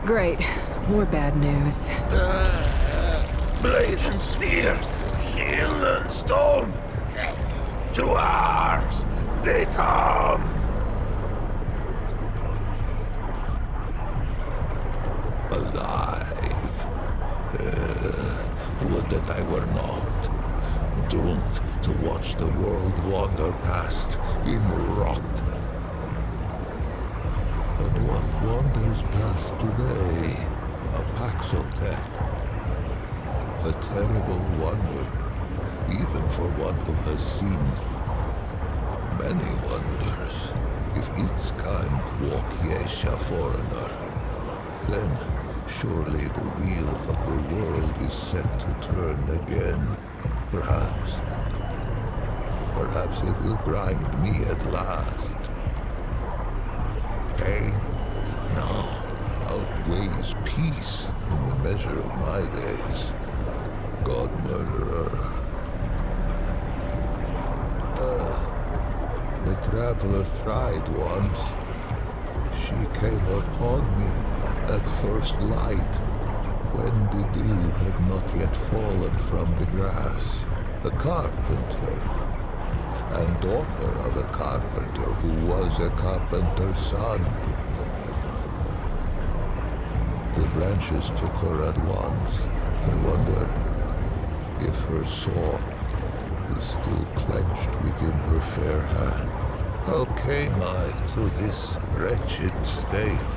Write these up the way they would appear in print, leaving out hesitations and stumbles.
Great. More bad news. Blade and spear, shield and stone. To arms, they come. Alive. Would that I were not. Doomed to watch the world wander past in rot. And what wanders past today? A Paxotech. A terrible wonder, even for one who has seen many wonders. If its kind walk Yesha foreigner, then surely the wheel of the world is set to turn again. Perhaps it will grind me at last. Pain now outweighs peace in the measure of my days. God murderer. The traveler tried once. She came upon me at first light, when the dew had not yet fallen from the grass. A carpenter, and daughter of a carpenter who was a carpenter's son. The branches took her at once. I wonder if her sword is still clenched within her fair hand. How came I to this wretched state?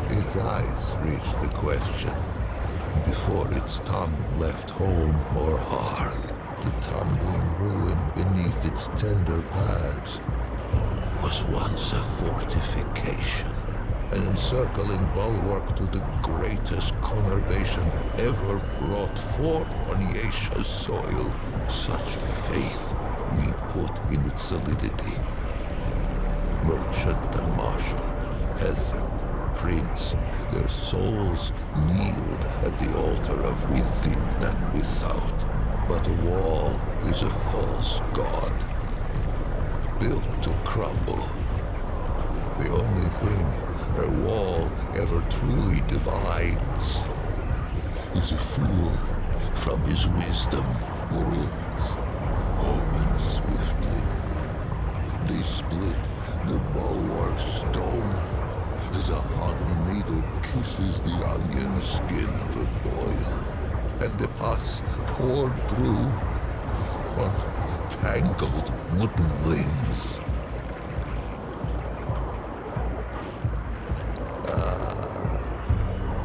Its eyes reached the question before its tongue left home or hearth. The tumbling ruin beneath its tender pads was once a fortification, an encircling bulwark to the greatest conurbation ever brought forth on Yesha's soil. Such faith we put in its solidity. Merchant and marshal, peasant and prince, their souls kneeled at the altar of within and without. But a wall is a false god, built to crumble. The only thing a wall ever truly divides is a fool from his wisdom. The rifts open swiftly. They split the bulwark stone as a hot needle kisses the onion skin of a boil, and the pus poured through on tangled wooden limbs.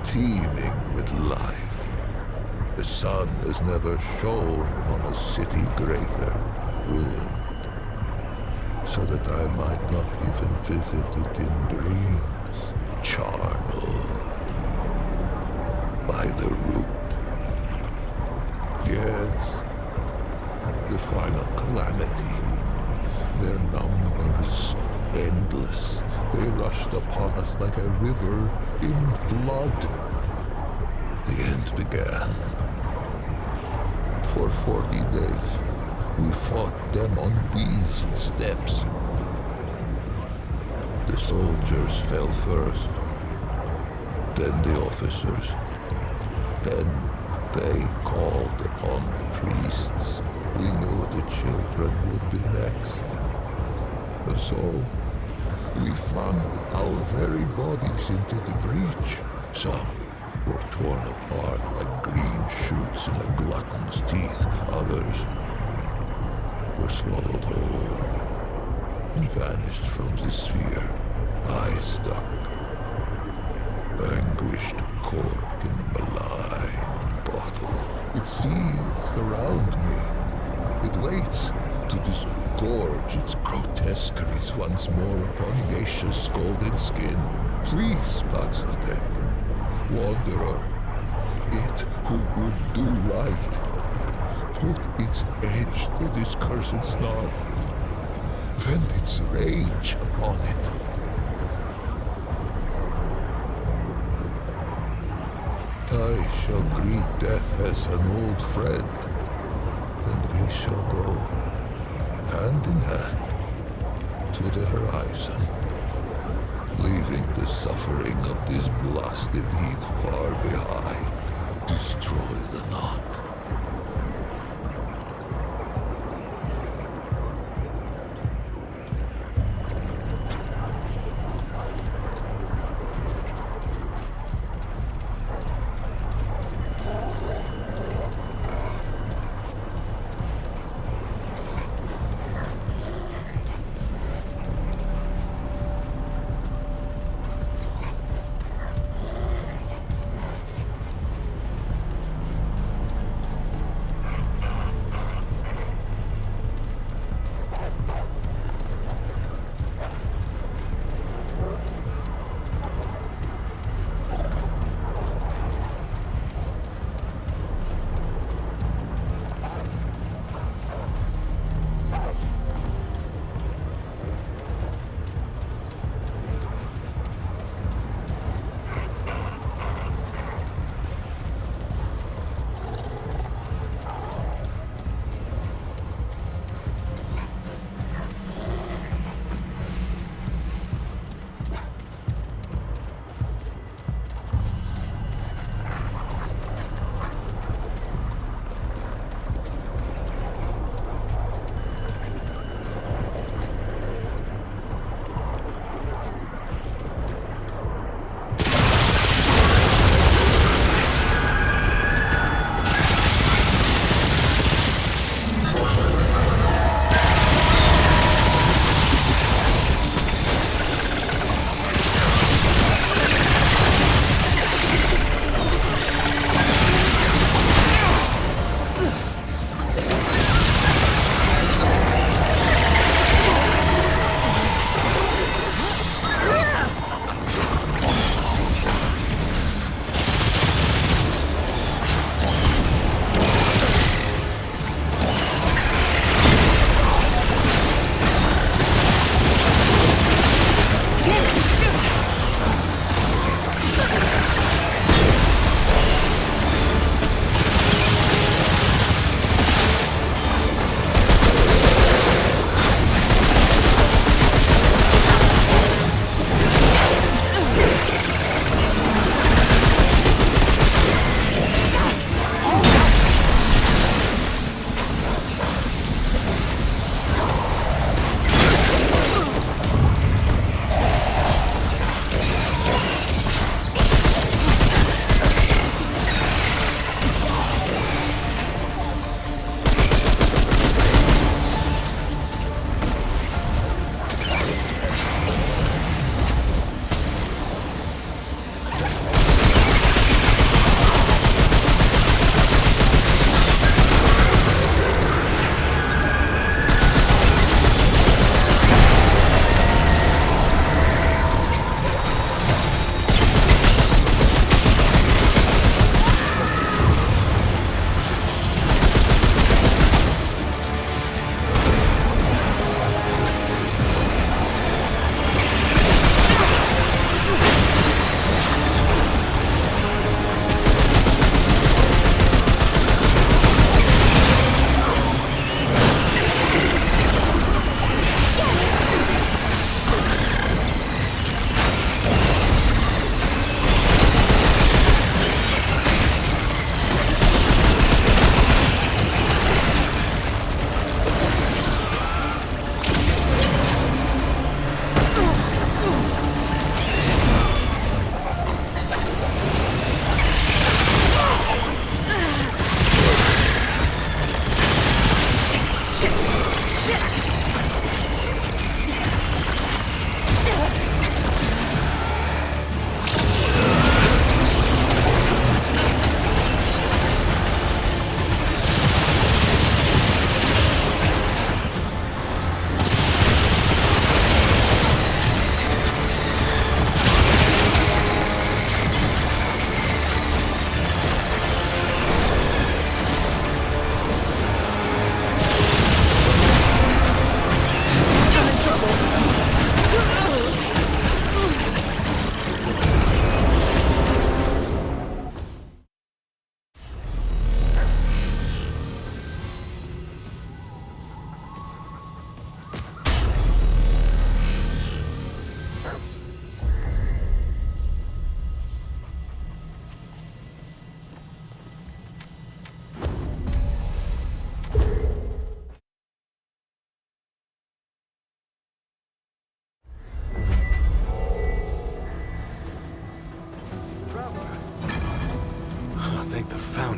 Teeming with life. The sun has never shone on a city greater, ruined, so that I might not even visit it in dreams, charnel, by the root. Yes, the final calamity. Their numbers endless. They rushed upon us like a river in flood. The end began. For 40 days, we fought them on these steps. The soldiers fell first, then the officers. Then they called upon the priests. We knew the children would be next. And so, we flung our very bodies into the breach. Some were torn apart like green shoots in a glutton's teeth. Others were swallowed whole and vanished from the sphere. I stuck, anguished cork in the malign bottle. It seethes around me. It waits to disgorge its grotesqueries once more upon Yesha's scalded skin. Please, Paxotech, wanderer, it who would do right, put its edge to this cursed snarl. Vent its rage upon it. I shall greet death as an old friend, and we shall go hand in hand to the horizon. leaving the suffering of this blasted heath far behind. Destroy the knot.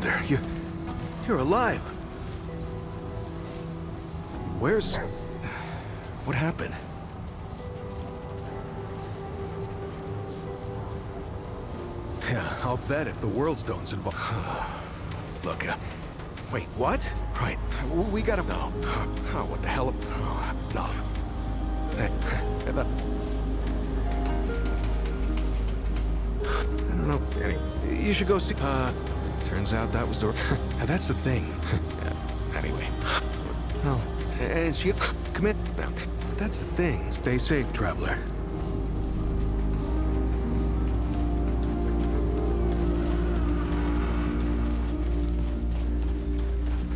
cylinder. You're alive. Where's... What happened? Yeah, I'll bet if the World Stone's involved... Look, wait, what? Right, we gotta... No. Oh, what the hell? Oh, no. I don't know. You should go see... Turns out that was the... That's the thing. Anyway. No. And she... Commit... That's the thing. Stay safe, traveler.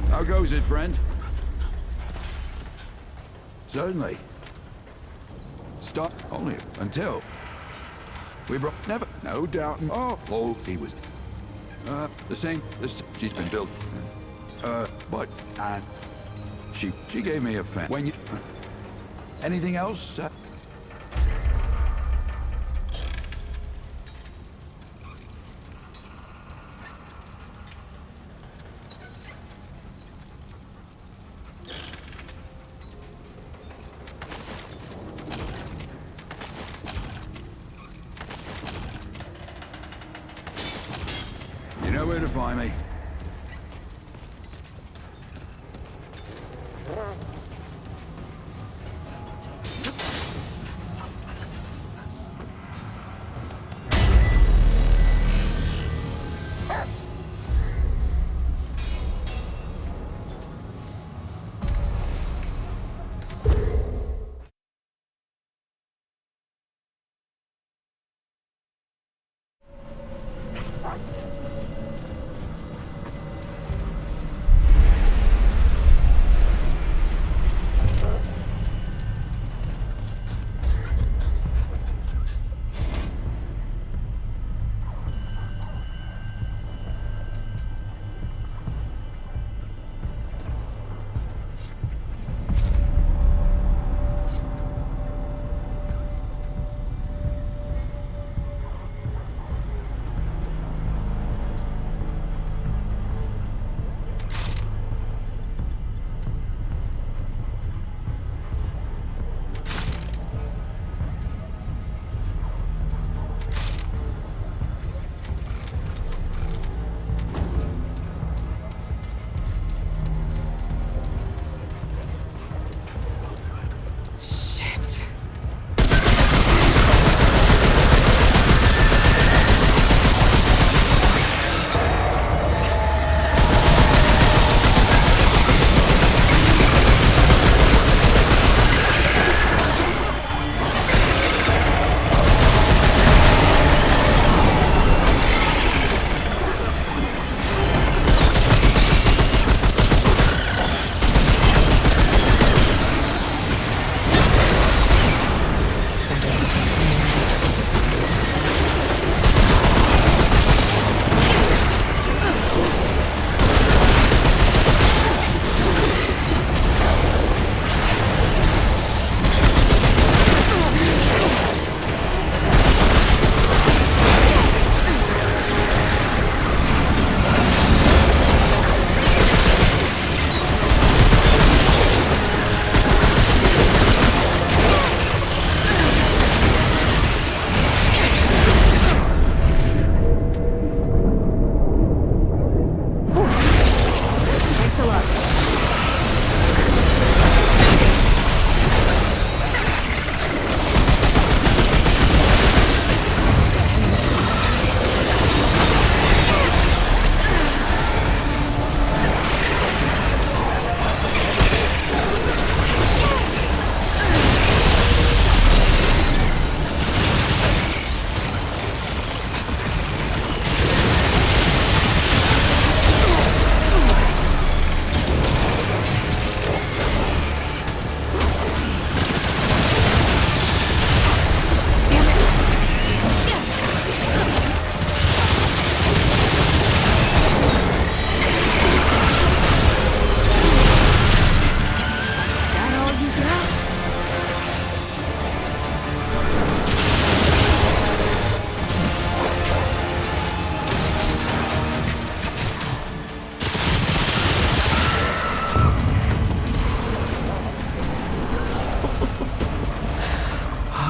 How goes it, friend? Certainly. Stop only until we brought never no doubt. Oh, he was the same. She's been built. But she gave me a fan. When you anything else? You know where to find me.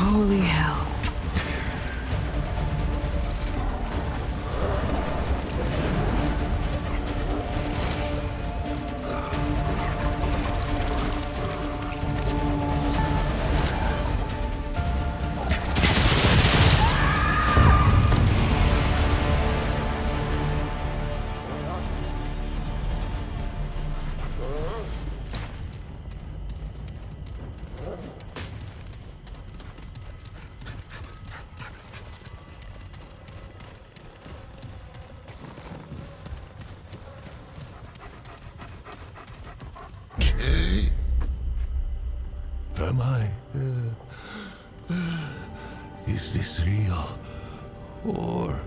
Holy hell. Am I? Is this real? Or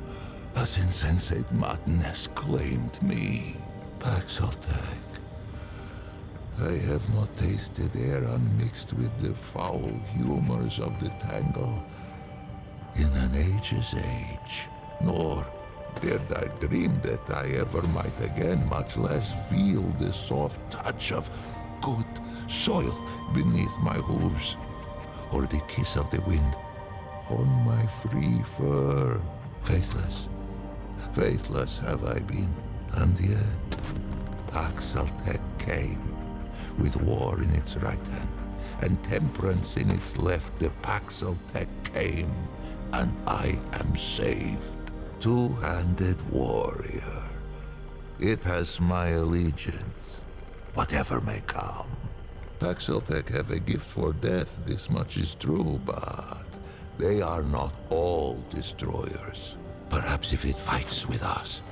has insensate madness claimed me? Paxaltech. I have not tasted air unmixed with the foul humors of the tangle in an age's age, nor dared I dream that I ever might again, much less feel the soft touch of good soil beneath my hooves, or the kiss of the wind on my free fur. Faithless have I been, and yet Paxaltech came, with war in its right hand, and temperance in its left. The Paxaltech came, and I am saved. Two-handed warrior. It has my allegiance, whatever may come. Paxaltech have a gift for death, this much is true, but they are not all destroyers. Perhaps if it fights with us,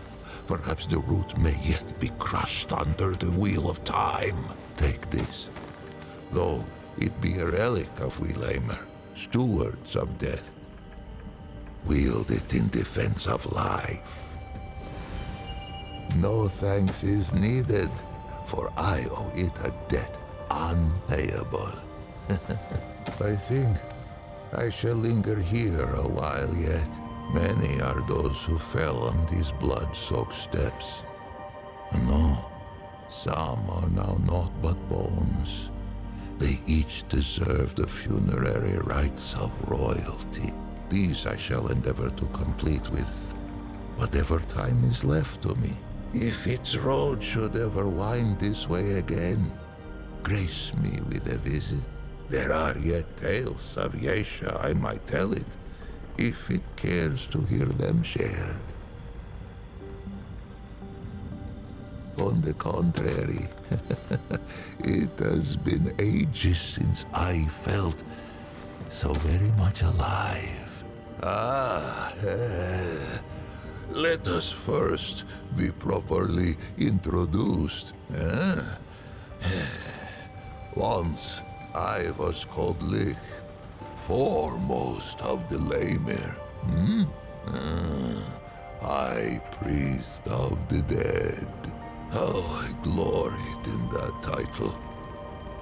perhaps the root may yet be crushed under the wheel of time. Take this, though it be a relic of we Lamer, stewards of death. Wield it in defense of life. No thanks is needed, for I owe it a debt unpayable. I think I shall linger here a while yet. Many are those who fell on these blood-soaked steps. And no, some are now naught but bones. They each deserve the funerary rites of royalty. These I shall endeavor to complete with whatever time is left to me. If its road should ever wind this way again, grace me with a visit. There are yet tales of Yesha, I might tell it, if it cares to hear them shared. On the contrary, it has been ages since I felt so very much alive. Let us first be properly introduced. Once I was called Lich, foremost of the Lamir. High priest of the dead. How I gloried in that title.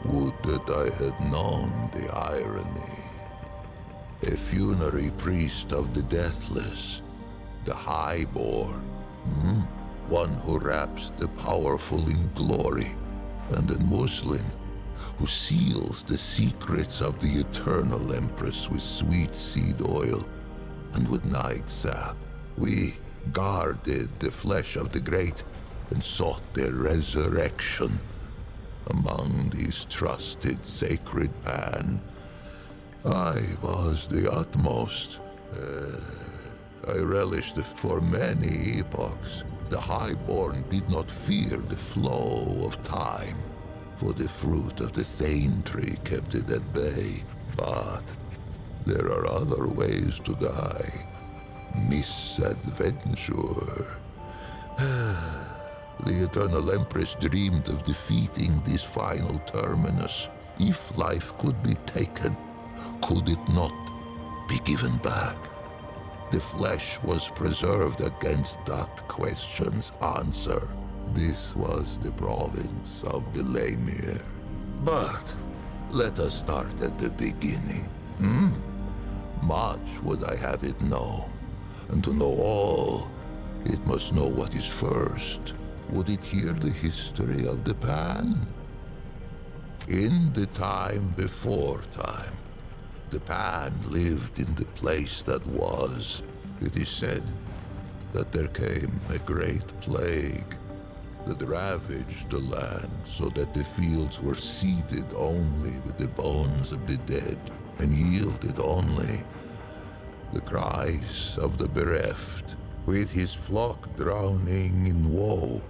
Would that I had known the irony. A funerary priest of the deathless, the highborn. One who wraps the powerful in glory, and a Muslim who seals the secrets of the eternal Empress with sweet seed oil and with night sap. We guarded the flesh of the great and sought their resurrection among these trusted sacred pan. I was the utmost. I relished for many epochs. The highborn did not fear the flow of time, for the fruit of the Thane tree kept it at bay. But there are other ways to die. Misadventure. The Eternal Empress dreamed of defeating this final terminus. If life could be taken, could it not be given back? The flesh was preserved against that question's answer. This was the province of the Lamir. But let us start at the beginning. Much would I have it know. And to know all, it must know what is first. Would it hear the history of the pan? In the time before time, the Pan lived in the place that was. It is said that there came a great plague that ravaged the land so that the fields were seeded only with the bones of the dead and yielded only the cries of the bereft. With his flock drowning in woe,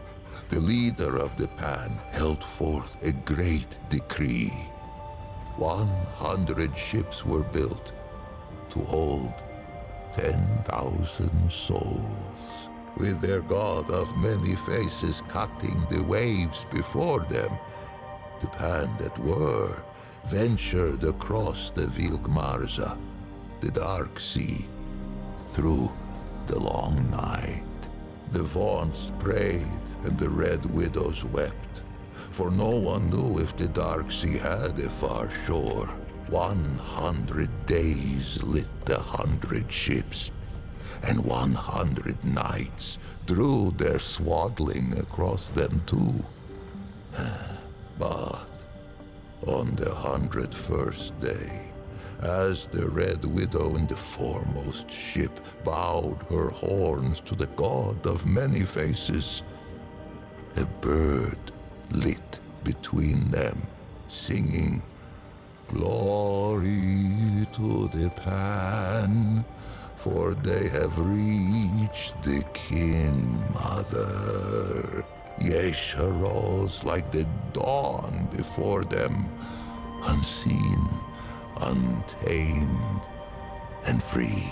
the leader of the Pan held forth a great decree. 100 ships were built to hold 10,000 souls, with their god of many faces cutting the waves before them. The Pan that were ventured across the Vilgmarza, the dark sea, through the long night. The Vaughnts prayed and the Red Widows wept, for no one knew if the dark sea had a far shore. 100 days lit the 100 ships, and 100 knights drew their swaddling across them too. But on the 101st day, as the Red Widow in the foremost ship bowed her horns to the god of many faces, a bird lit between them, singing, "Glory to the Pan, for they have reached the King Mother." Yesha rose like the dawn before them, unseen, untamed, and free.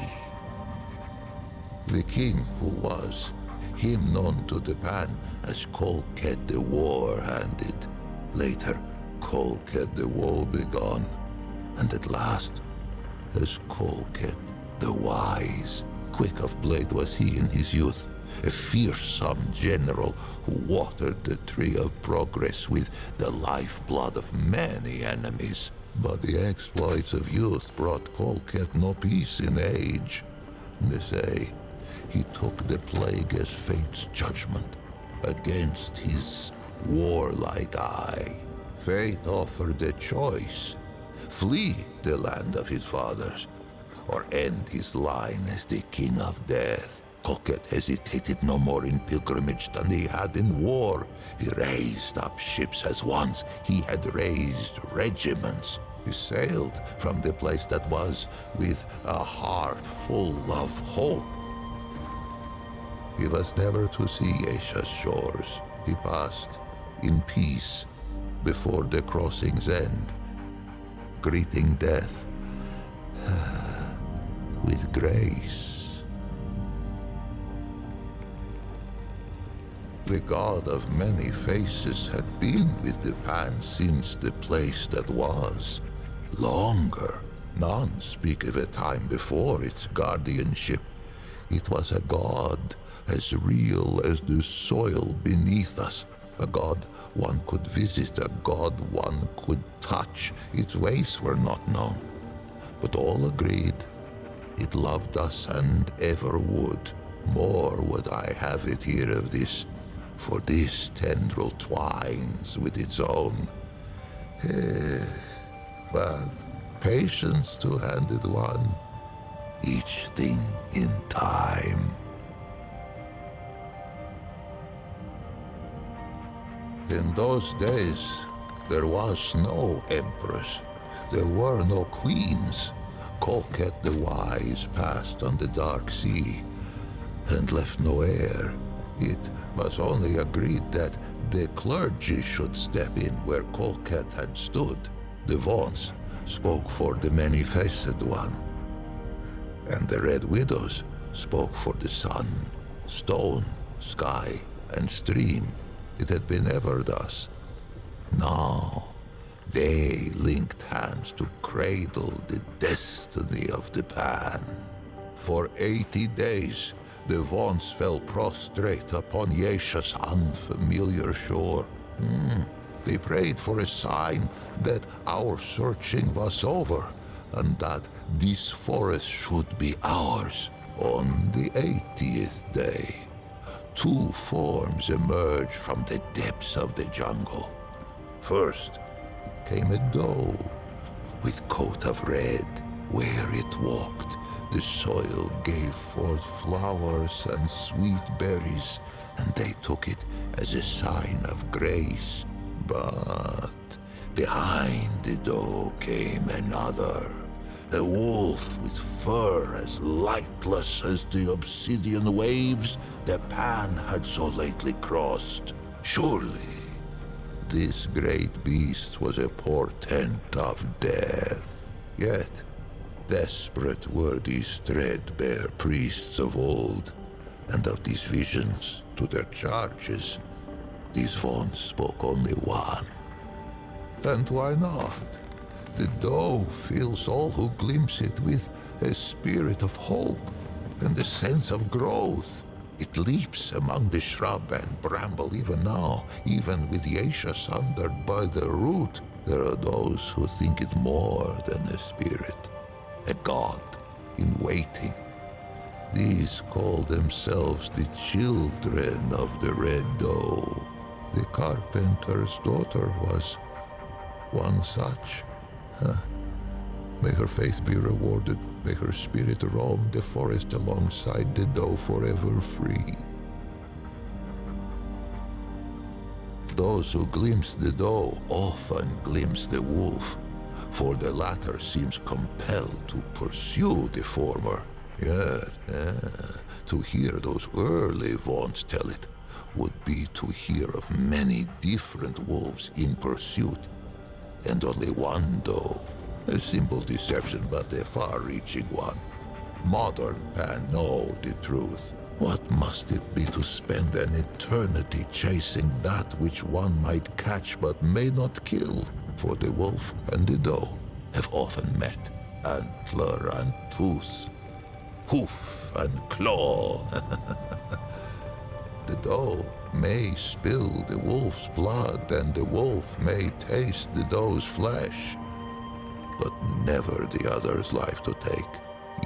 The king who was, him known to the Pan as Kolket the War-Handed, later Kolket the Woebegone, and at last as Kolket the Wise. Quick of blade was he in his youth, a fearsome general who watered the tree of progress with the lifeblood of many enemies. But the exploits of youth brought Kolket no peace in age. They say he took the plague as fate's judgment against his warlike eye. Fate offered a choice: flee the land of his fathers, or end his line as the king of death. Kolket hesitated no more in pilgrimage than he had in war. He raised up ships as once he had raised regiments. He sailed from the place that was with a heart full of hope. He was never to see Yesha's shores. He passed in peace before the crossing's end, greeting death with grace. The god of many faces had been with the Pan since the place that was. Longer. None speak of a time before its guardianship. It was a god as real as the soil beneath us. A god one could visit, a god one could touch. Its ways were not known, but all agreed it loved us and ever would. More would I have it here of this, for this tendril twines with its own. But patience two-handed one, each thing in time. In those days, there was no empress. There were no queens. Kolket the Wise passed on the dark sea and left no heir. It was only agreed that the clergy should step in where Kolket had stood. The Vaughnts spoke for the many-faced one, and the Red Widows spoke for the sun, stone, sky, and stream. It had been ever thus. Now, they linked hands to cradle the destiny of the Pan. For 80 days, the Vaughnts fell prostrate upon Yesha's unfamiliar shore. They prayed for a sign that our searching was over, and that this forest should be ours. On the 80th day, 2 forms emerged from the depths of the jungle. First came a doe with coat of red, Where it walked, the soil gave forth flowers and sweet berries, and they took it as a sign of grace. But behind the doe came another, a wolf with fur as lightless as the obsidian waves the Pan had so lately crossed. Surely, this great beast was a portent of death. Yet, desperate were these threadbare priests of old, and of these visions to their charges, these Vaughns spoke only one. And why not? The doe fills all who glimpse it with a spirit of hope and a sense of growth. It leaps among the shrub and bramble even now, even with Yesha sundered by the root. There are those who think it more than a spirit, a god in waiting. These call themselves the children of the Red Doe. The carpenter's daughter was one such. May her faith be rewarded. May her spirit roam the forest alongside the doe forever free. Those who glimpse the doe often glimpse the wolf, for the latter seems compelled to pursue the former. Yet, to hear those early Vaughns tell it would be to hear of many different wolves in pursuit, and only one doe. A simple deception, but a far-reaching one. Modern Pan know the truth. What must it be to spend an eternity chasing that which one might catch but may not kill? For the wolf and the doe have often met, antler and tooth, hoof and claw. The doe may spill the wolf's blood, and the wolf may taste the doe's flesh, but never the other's life to take.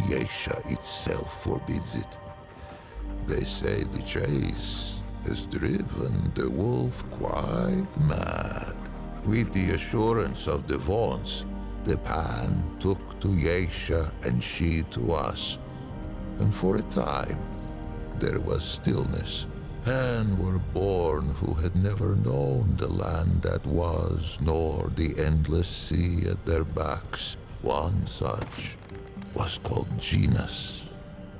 Yesha itself forbids it. They say the chase has driven the wolf quite mad. With the assurance of the Vaughns, the Pan took to Yesha and she to us. And for a time, there was stillness. Men were born who had never known the land that was, nor the endless sea at their backs. One such was called Genus.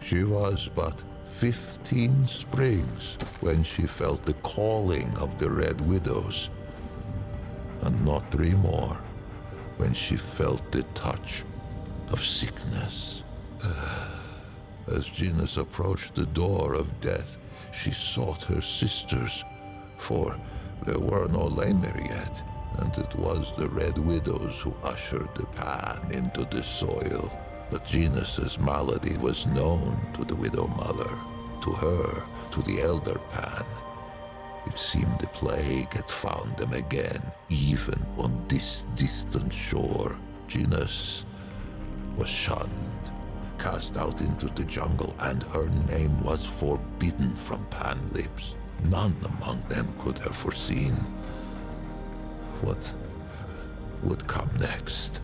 She was but 15 springs when she felt the calling of the Red Widows, and not 3 more when she felt the touch of sickness. As Genus approached the door of death, she sought her sisters, for there were no Lamer yet, and it was the Red Widows who ushered the Pan into the soil. But Genus's malady was known to the Widow Mother, to her, to the Elder Pan. It seemed the plague had found them again, even on this distant shore. Genus was shunned, cast out into the jungle, and her name was forbidden from Pan lips. None among them could have foreseen what would come next.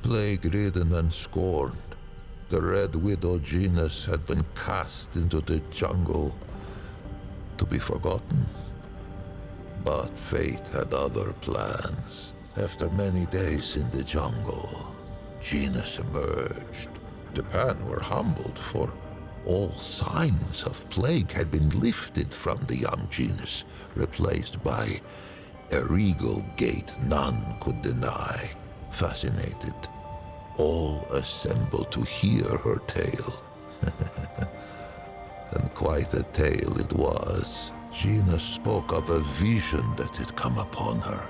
Plague-ridden and scorned, the Red Widow Genus had been cast into the jungle to be forgotten. But fate had other plans. After many days in the jungle, Genus emerged. The Pan were humbled, for all signs of plague had been lifted from the young Genus, replaced by a regal gait none could deny. Fascinated, all assembled to hear her tale. And quite a tale it was. Genus spoke of a vision that had come upon her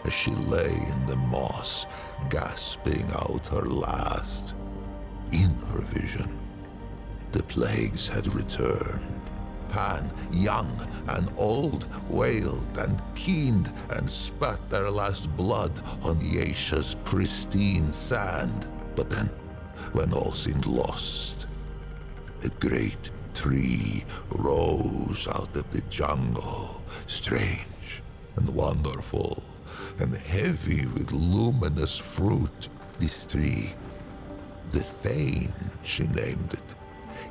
as she lay in the moss, gasping out her last. In her vision, the plagues had returned. Pan, young and old, wailed and keened and spat their last blood on Yesha's pristine sand. But then, when all seemed lost, a great tree rose out of the jungle, strange and wonderful, and heavy with luminous fruit. This tree, the Thane, she named it,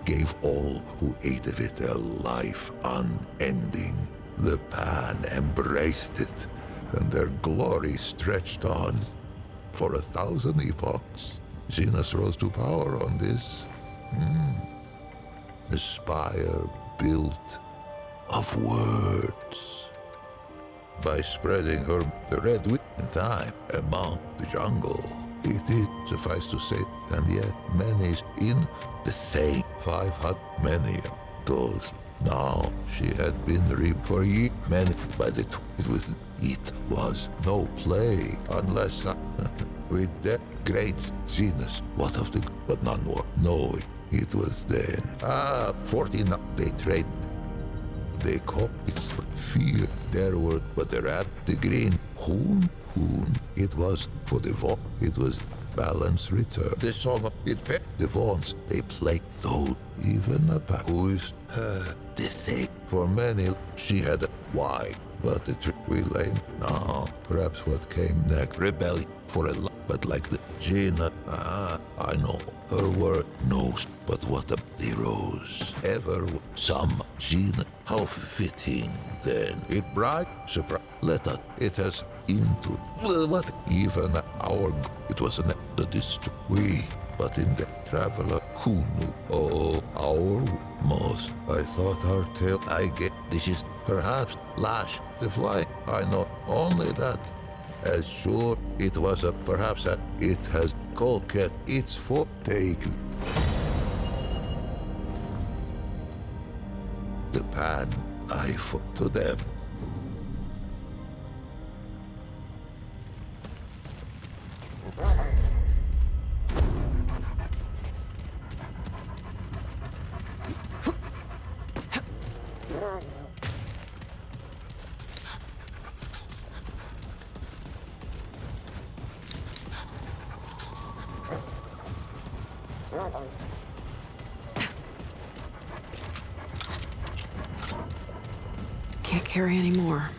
gave all who ate of it a life unending. The Pan embraced it, and their glory stretched on for 1,000 epochs. Zenos rose to power on this. A spire built of words. By spreading her the red wheat in time among the jungle, it is suffice to say, and yet many in the Thane 500 many of those. Now she had been reaped for ye many by the it was no plague unless with that great Zenos, what of the but none more. No, it was then. 14 they trade. They called it fear. There were but there at the green hoon. It was for the Vaughn. It was balance return. The song of it the Vaughns. They played though even a who's the thing for many she had a why. But the trick we lay now, perhaps what came next, rebellion for a but like the Gina, I know her word knows, but what a heroes ever some Gina, how fitting then it bright surprise let us it has into what even our it was an the district we but in the traveler who knew our most I thought our tale I get this is perhaps lash the fly I know only that as sure it was a perhaps a it has colcat its foot taken the Pan I foot to them. Can't carry any more.